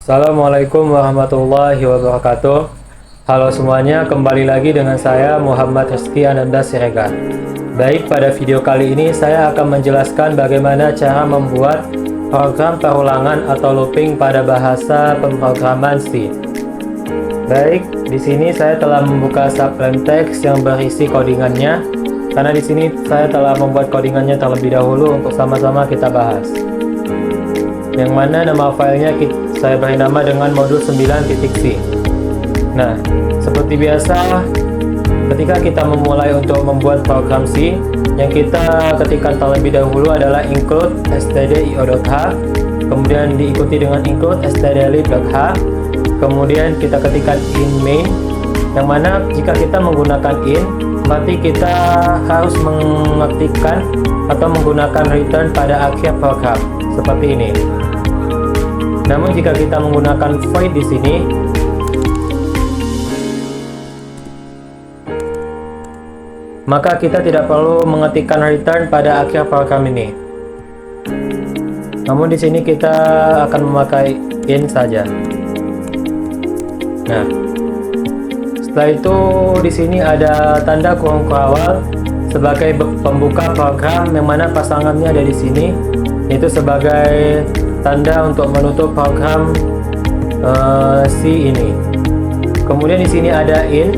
Assalamualaikum warahmatullahi wabarakatuh. Halo semuanya, kembali lagi dengan saya Muhammad Rizky Ananda Siregar. Baik, pada video kali ini saya akan menjelaskan bagaimana cara membuat program perulangan atau looping pada bahasa pemrograman C. Baik, di sini saya telah membuka subplain text yang berisi codingannya. Karena di sini saya telah membuat codingannya terlebih dahulu untuk sama-sama kita bahas. Yang mana nama filenya saya beri nama dengan modul 9.c. Nah, seperti biasa, ketika kita memulai untuk membuat program C, yang kita ketikkan terlebih dahulu adalah include stdio.h, kemudian diikuti dengan include stdlib.h, kemudian kita ketikkan in main, yang mana jika kita menggunakan in, berarti kita harus mengetikkan atau menggunakan return pada akhir program, seperti ini. Namun jika kita menggunakan void di sini, maka kita tidak perlu mengetikkan return pada akhir program ini. Namun di sini kita akan memakai in saja. Nah, setelah itu di sini ada tanda kurung awal sebagai pembuka program, yang mana pasangannya ada di sini, itu sebagai tanda untuk menutup program C ini. Kemudian di sini ada in,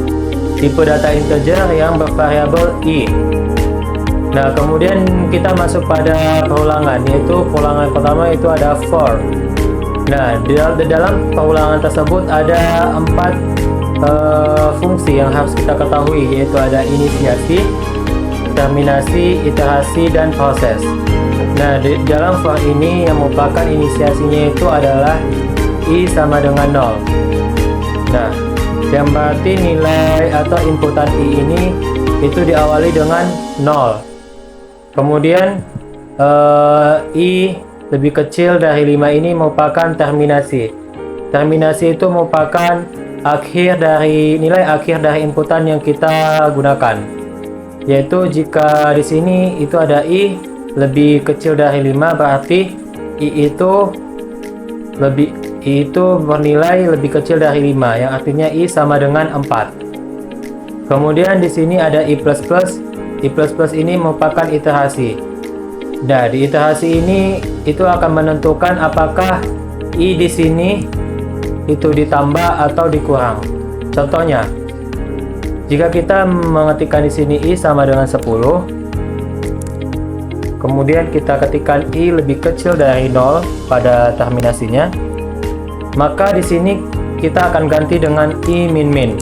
tipe data integer yang bervariabel i. Nah, kemudian kita masuk pada perulangan, yaitu perulangan pertama itu ada for. Nah, di dalam perulangan tersebut ada 4 fungsi yang harus kita ketahui, yaitu ada inisiasi, terminasi, iterasi, dan proses. Nah, di dalam for ini yang merupakan inisiasinya itu adalah i sama dengan 0. Nah, yang berarti nilai atau inputan i ini itu diawali dengan 0. Kemudian i lebih kecil dari 5 ini merupakan terminasi. Terminasi itu merupakan nilai akhir dari inputan yang kita gunakan. Yaitu jika di sini itu ada i lebih kecil dari 5, berarti i itu bernilai lebih kecil dari 5, yang artinya i sama dengan 4. Kemudian di sini ada i++. I++ ini merupakan iterasi. Nah, di iterasi ini itu akan menentukan apakah i di sini itu ditambah atau dikurang. Contohnya, jika kita mengetikkan di sini i sama dengan 10, kemudian kita ketikkan i lebih kecil dari 0 pada terminasinya, maka di sini kita akan ganti dengan i min.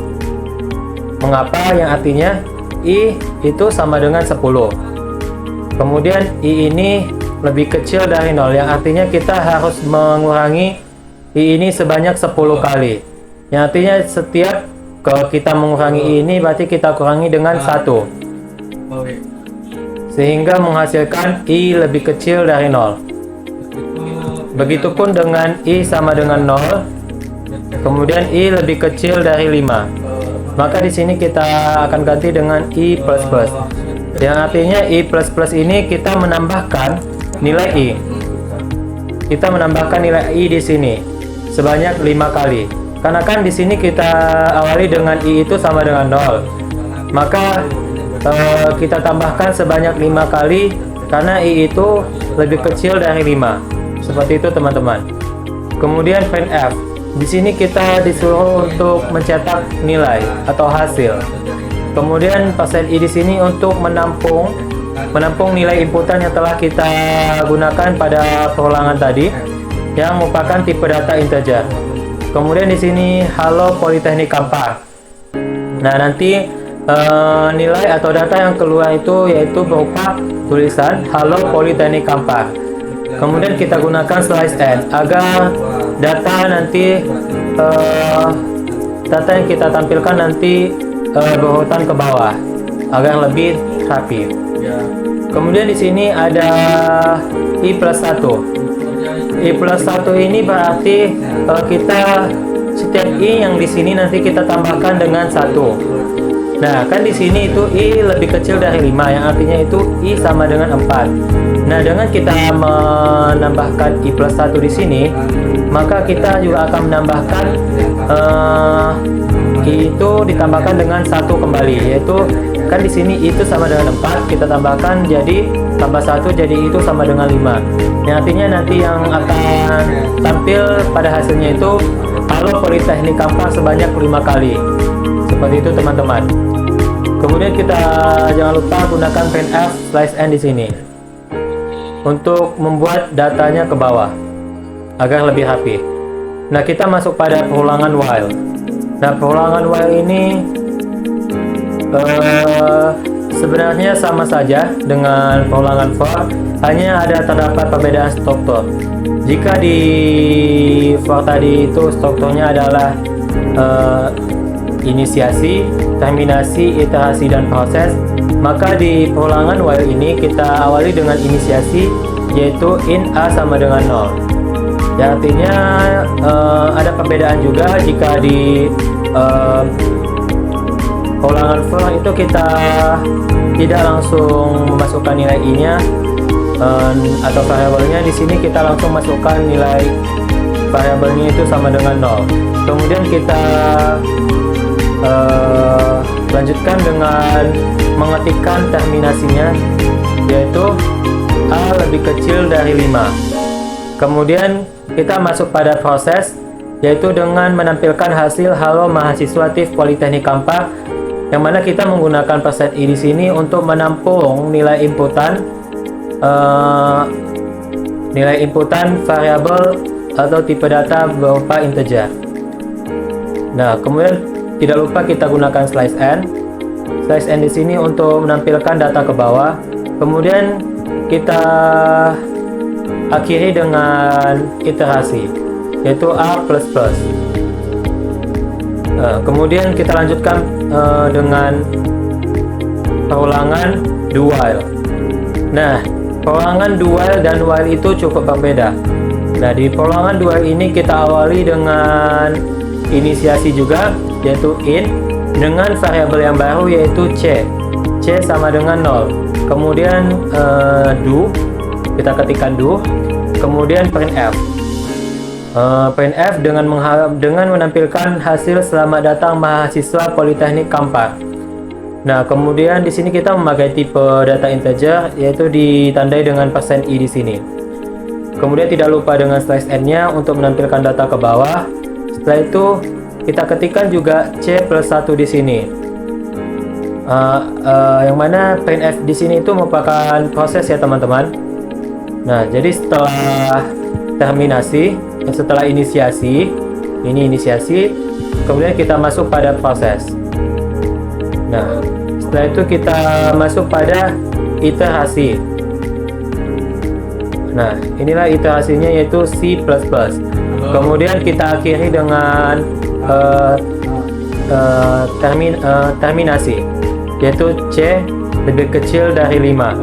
Mengapa? Yang artinya i itu sama dengan 10. Kemudian i ini lebih kecil dari 0, yang artinya kita harus mengurangi i ini sebanyak 10 kali. Yang artinya setiap kalau kita mengurangi i ini, berarti kita kurangi dengan 1. Sehingga menghasilkan i lebih kecil dari 0. Begitupun dengan i sama dengan 0, kemudian i lebih kecil dari 5. Maka di sini kita akan ganti dengan i++. Yang artinya i++ ini kita menambahkan nilai i. Kita menambahkan nilai i di sini sebanyak 5 kali. Karena kan di sini kita awali dengan i itu sama dengan 0. Maka kita tambahkan sebanyak 5 kali karena i itu lebih kecil dari 5. Seperti itu, teman-teman. Kemudian printf. Di sini kita disuruh untuk mencetak nilai atau hasil. Kemudian %i di sini untuk menampung nilai inputan yang telah kita gunakan pada perulangan tadi, yang merupakan tipe data integer. Kemudian di sini halo Politeknik Kampar. Nah, nanti nilai atau data yang keluar itu yaitu berupa tulisan halo Politeknik Kampar. Kemudian kita gunakan slice n agar data nanti data yang kita tampilkan nanti berurutan ke bawah agar lebih rapi. Kemudian di sini ada i+1. i+1 ini berarti kita setiap i yang di sini nanti kita tambahkan dengan 1. Nah, kan di sini itu i lebih kecil dari 5, yang artinya itu i sama dengan 4. Nah, dengan kita menambahkan i plus 1 di sini, maka kita juga akan menambahkan i itu ditambahkan dengan 1 kembali, yaitu kan di sini itu sama dengan 4, kita tambahkan jadi tambah 1 jadi itu sama dengan 5. Yang artinya nanti yang akan tampil pada hasilnya itu halo Politeknik Kampar sebanyak 5 kali. Seperti itu teman-teman. Kemudian kita jangan lupa gunakan printf /n di sini untuk membuat datanya ke bawah agar lebih rapi. Nah, kita masuk pada perulangan while. Nah, perulangan while ini sebenarnya sama saja dengan perulangan for, hanya terdapat perbedaan struktur. Jika di for tadi itu strukturnya adalah inisiasi, terminasi, iterasi, dan proses, maka di perulangan while ini kita awali dengan inisiasi, yaitu in a sama dengan 0. Ya, artinya ada perbedaan juga jika di perulangan for itu kita tidak langsung memasukkan nilai i-nya atau variabelnya. Di sini kita langsung masukkan nilai variabelnya itu sama dengan 0. Kemudian kita lanjutkan dengan mengetikkan terminasinya, yaitu a lebih kecil dari 5. Kemudian kita masuk pada proses, yaitu dengan menampilkan hasil halo mahasiswa TIF Politeknik Kampar, yang mana kita menggunakan %i di sini untuk menampung nilai inputan variabel atau tipe data berupa integer. Nah, kemudian tidak lupa kita gunakan /n. /n di sini untuk menampilkan data ke bawah. Kemudian kita akhiri dengan iterasi, yaitu a++. Kemudian kita lanjutkan dengan perulangan do while. Nah, perulangan do while dan while itu cukup berbeda. Nah, di perulangan do while ini kita awali dengan inisiasi juga, yaitu in, dengan variabel yang baru yaitu c sama dengan 0. Kemudian do, kita ketikkan do, kemudian printf. Printf dengan menampilkan hasil selamat datang mahasiswa Politeknik Kampar. Nah, kemudian di sini kita memakai tipe data integer, yaitu ditandai dengan %i di sini. Kemudian tidak lupa dengan /n-nya untuk menampilkan data ke bawah. Setelah itu kita ketikkan juga c+1 di sini. Yang mana printf di sini itu merupakan proses ya teman-teman. Nah, jadi setelah terminasi, setelah inisiasi, ini inisiasi, kemudian kita masuk pada proses. Nah, setelah itu kita masuk pada iterasi. Nah, inilah iterasinya, yaitu C++. Kemudian kita akhiri dengan terminasi, yaitu C lebih kecil dari 5,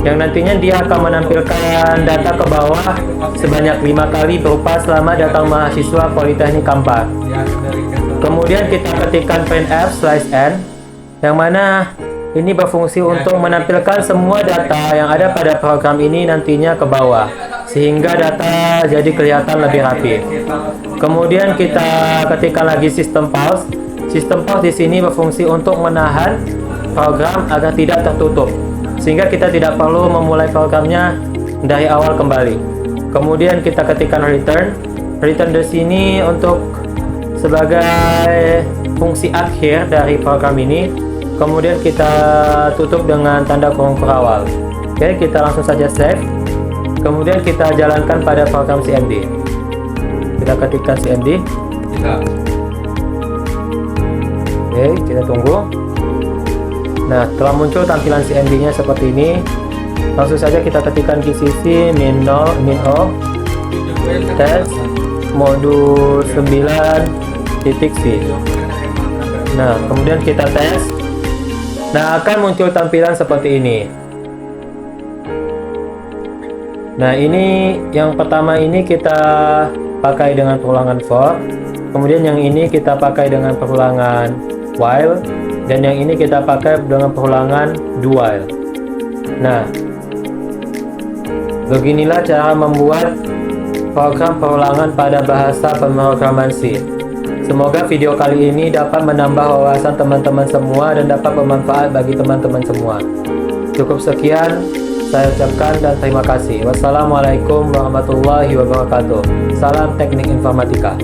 yang nantinya dia akan menampilkan data ke bawah sebanyak 5 kali berupa selamat datang mahasiswa Politeknik Kampar. Kemudian kita ketikkan printf /n, yang mana ini berfungsi untuk menampilkan semua data yang ada pada program ini nantinya ke bawah, sehingga data jadi kelihatan lebih rapi. Kemudian kita ketikkan lagi sistem pause. Sistem pause di sini berfungsi untuk menahan program agar tidak tertutup, sehingga kita tidak perlu memulai programnya dari awal kembali. Kemudian kita ketikkan return. Return di sini untuk sebagai fungsi akhir dari program ini. Kemudian kita tutup dengan tanda kurung awal. Oke, kita langsung saja save. Kemudian kita jalankan pada program CMD. Kita ketikkan CMD. Oke, kita tunggu. Nah, telah muncul tampilan CMD-nya seperti ini. Langsung saja kita ketikkan gcc min-o test modul 9.c. Nah, kemudian kita tes. Nah, akan muncul tampilan seperti ini. Nah, ini yang pertama ini kita pakai dengan perulangan for. Kemudian yang ini kita pakai dengan perulangan while. Dan yang ini kita pakai dengan perulangan do while. Nah, Beginilah cara membuat program perulangan pada bahasa pemrograman C. Semoga video kali ini dapat menambah wawasan teman-teman semua dan dapat bermanfaat bagi teman-teman semua. Cukup sekian saya ucapkan dan terima kasih. Wassalamualaikum warahmatullahi wabarakatuh. Salam teknik informatika.